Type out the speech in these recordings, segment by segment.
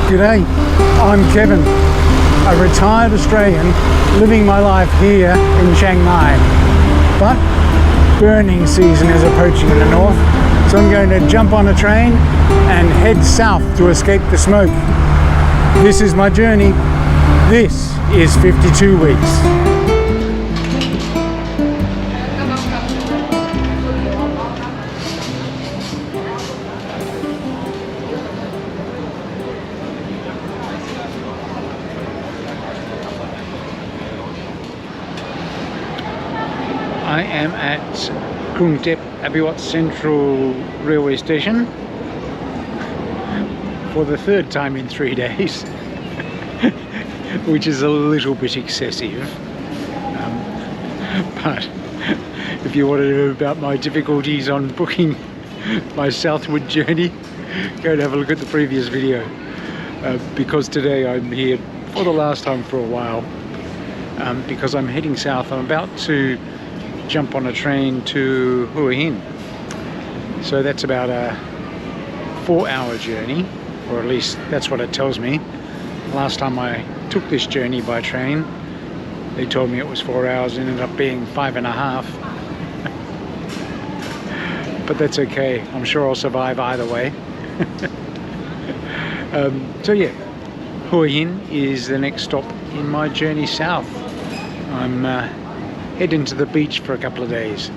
G'day, I'm Kevin, a retired Australian living my life here in Chiang Mai. But burning season is approaching in the north, so I'm going to jump on a train and head south to escape the smoke. This is my journey. This is 52 weeks. I am at Krungthep Aphiwat Central Railway Station for the third time in 3 days, which is a little bit excessive. But if you want to know about my difficulties on booking my southward journey, go and have a look at the previous video, because today I'm here for the last time for a while, because I'm heading south. I'm about to jump on a train to Hua Hin. So that's about a 4-hour journey, or at least that's what it tells me. Last time I took this journey by train, they told me it was 4 hours, and ended up being 5.5. But that's okay, I'm sure I'll survive either way. So yeah, Hua Hin is the next stop in my journey south. I'm heading to the beach for a couple of days.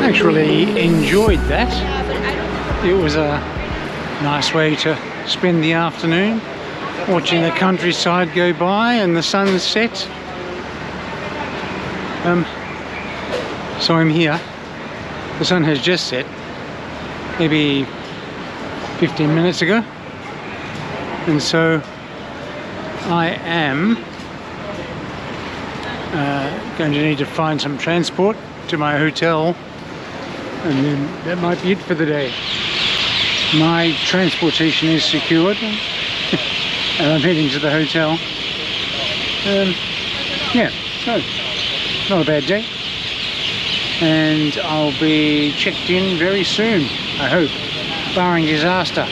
Actually enjoyed that. It was a nice way to spend the afternoon, watching the countryside go by and the sunset. So I'm here. The sun has just set, maybe 15 minutes ago, and so I am going to need to find some transport to my hotel, and then that might be it for the day. My transportation is secured and I'm heading to the hotel. Yeah, so not a bad day, and I'll be checked in very soon, I hope, barring disaster.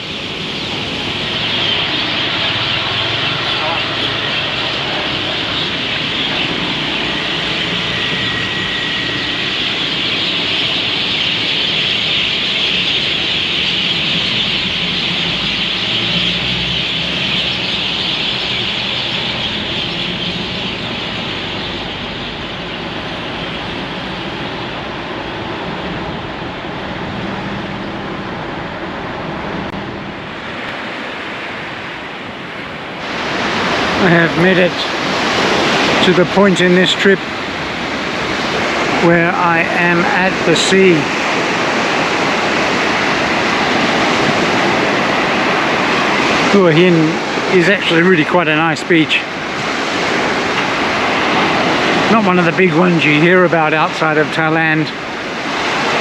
I have made it to the point in this trip where I am at the sea. Hua Hin is actually really quite a nice beach. Not one of the big ones you hear about outside of Thailand,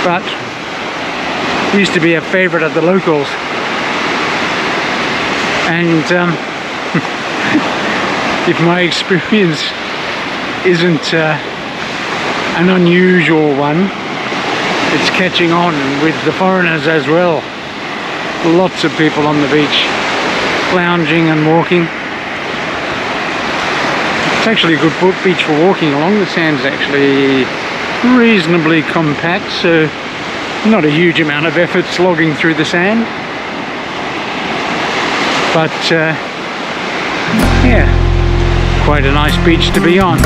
but used to be a favorite of the locals. And if my experience isn't an unusual one, it's catching on with the foreigners as well. Lots of people on the beach, lounging and walking. It's actually a good beach for walking along. The sand's actually reasonably compact, so not a huge amount of effort slogging through the sand. But yeah, quite a nice beach to be on.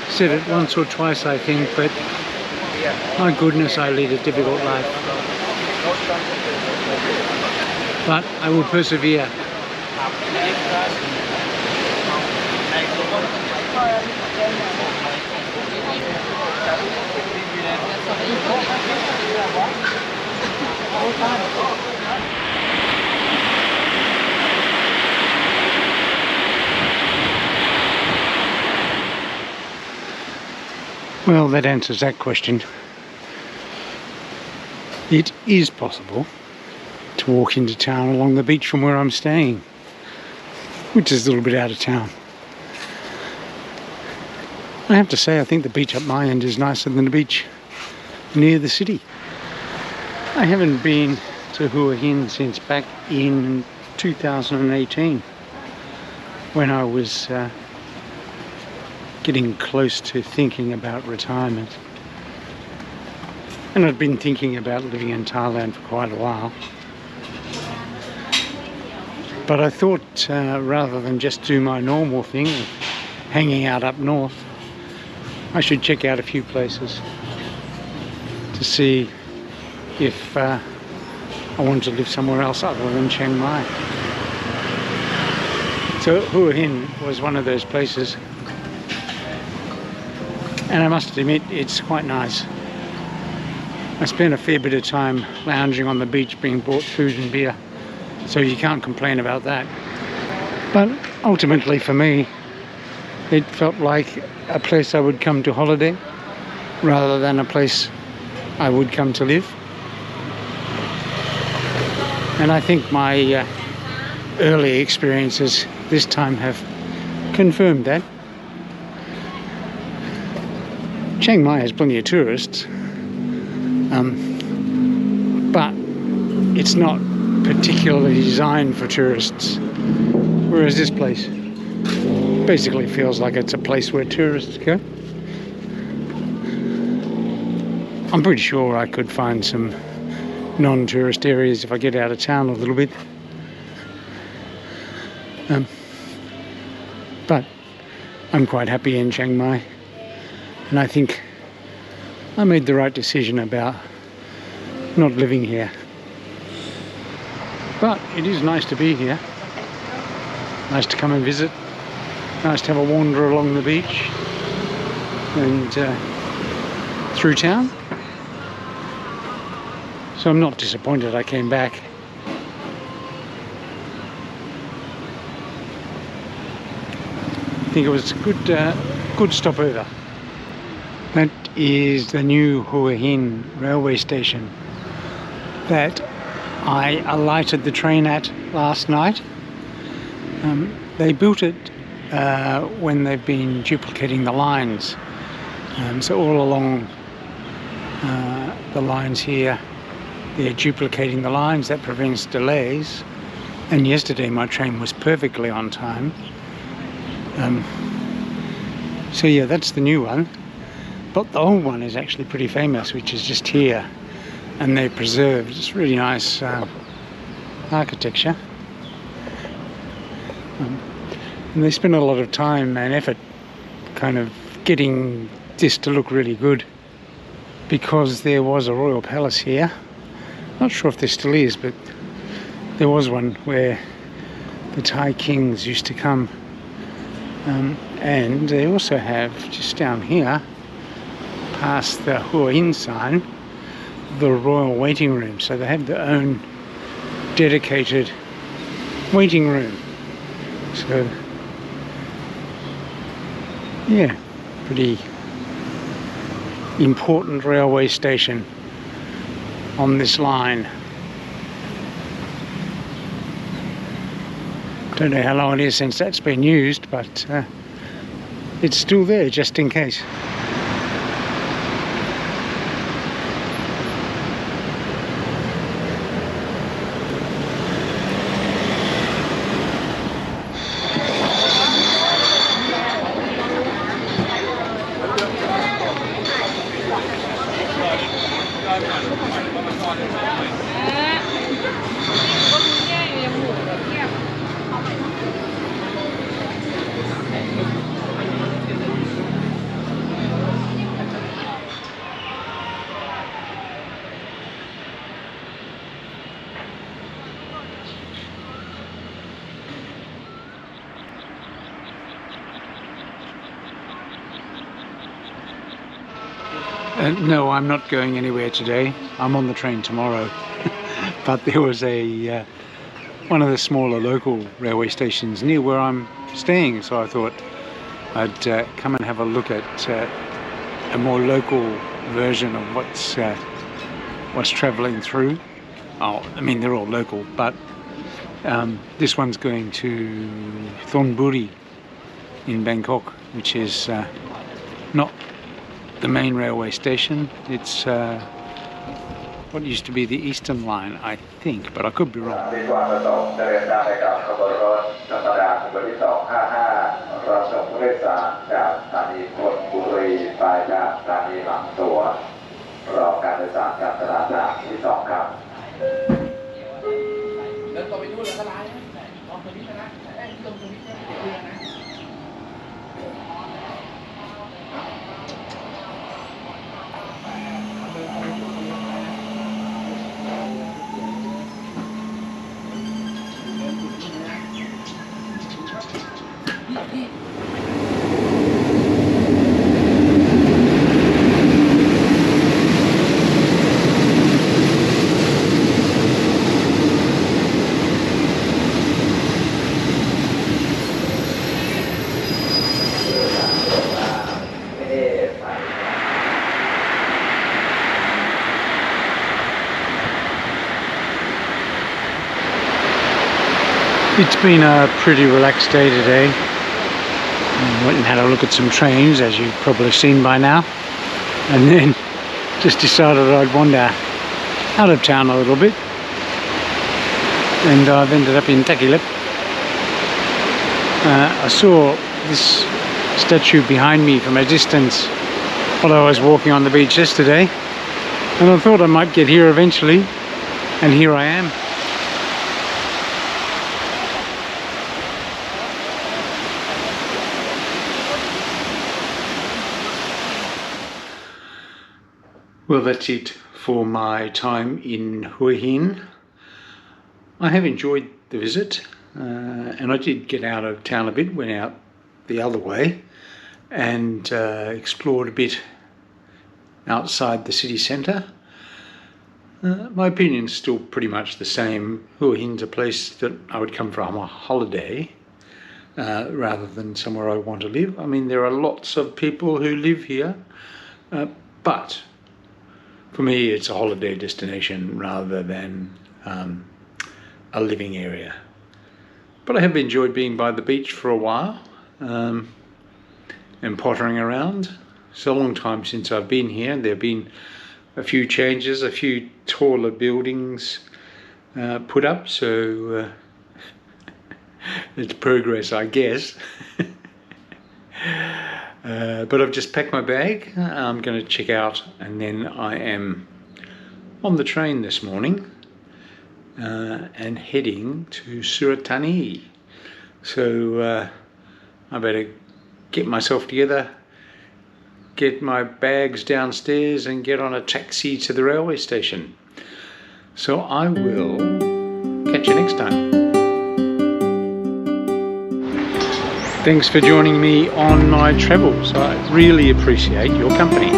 Said it once or twice, I think, but my goodness, I lead a difficult life. But I will persevere. Well, that answers that question. It is possible to walk into town along the beach from where I'm staying, which is a little bit out of town. I have to say, I think the beach up my end is nicer than the beach near the city. I haven't been to Hua Hin since back in 2018, when I was getting close to thinking about retirement. And I'd been thinking about living in Thailand for quite a while. But I thought rather than just do my normal thing of hanging out up north, I should check out a few places to see if I wanted to live somewhere else other than Chiang Mai. So Hua Hin was one of those places, and I must admit it's quite nice. I spent a fair bit of time lounging on the beach being bought food and beer, so you can't complain about that. But ultimately for me, it felt like a place I would come to holiday rather than a place I would come to live. And I think my early experiences this time have confirmed that. Chiang Mai has plenty of tourists, but it's not particularly designed for tourists, whereas this place basically feels like it's a place where tourists go. I'm pretty sure I could find some non-tourist areas if I get out of town a little bit, but I'm quite happy in Chiang Mai, and I think I made the right decision about not living here. But it is nice to be here, nice to come and visit, nice to have a wander along the beach and through town. So I'm not disappointed I came back. think it was a good stopover. That is the new Hua Hin railway station that I alighted the train at last night. They built it when they've been duplicating the lines. So all along the lines here, they're duplicating the lines. That prevents delays. And yesterday my train was perfectly on time. So yeah, that's the new one. But the old one is actually pretty famous, which is just here. And they preserved, it's really nice architecture. And they spent a lot of time and effort kind of getting this to look really good, because there was a royal palace here. Not sure if there still is, but there was one where the Thai kings used to come. And they also have, just down here, past the Hua Hin sign, the royal waiting room. So they have their own dedicated waiting room. So yeah, pretty important railway station on this line. Don't know how long it is since that's been used, but it's still there just in case. No, I'm not going anywhere today. I'm on the train tomorrow. But there was a one of the smaller local railway stations near where I'm staying, so I thought I'd come and have a look at a more local version of what's travelling through. Oh, I mean, they're all local, but this one's going to Thonburi in Bangkok, which is not the main railway station. It's what used to be the Eastern Line, I think, but I could be wrong. It's been a pretty relaxed day today. I went and had a look at some trains, as you've probably seen by now, and then just decided I'd wander out of town a little bit, and I've ended up in Takilip. I saw this statue behind me from a distance while I was walking on the beach yesterday, and I thought I might get here eventually, and here I am. Well, that's it for my time in Hua Hin. I have enjoyed the visit, and I did get out of town a bit, went out the other way and explored a bit outside the city centre. My opinion is still pretty much the same. Hua Hin's a place that I would come for a holiday, rather than somewhere I want to live. I mean, there are lots of people who live here, but for me it's a holiday destination rather than a living area. But I have enjoyed being by the beach for a while and pottering around. It's a long time since I've been here. There have been a few changes, a few taller buildings put up, so it's progress, I guess. But I've just packed my bag. I'm going to check out, and then I am on the train this morning and heading to Suratani. So I better get myself together, get my bags downstairs and get on a taxi to the railway station. So I will catch you next time. Thanks for joining me on my travels. I really appreciate your company.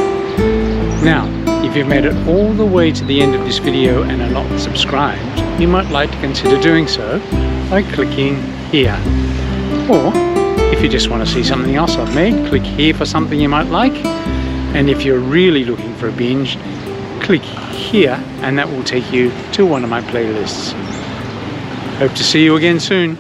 Now, if you've made it all the way to the end of this video and are not subscribed, you might like to consider doing so by clicking here. Or if you just want to see something else I've made, click here for something you might like. And if you're really looking for a binge, click here and that will take you to one of my playlists. Hope to see you again soon.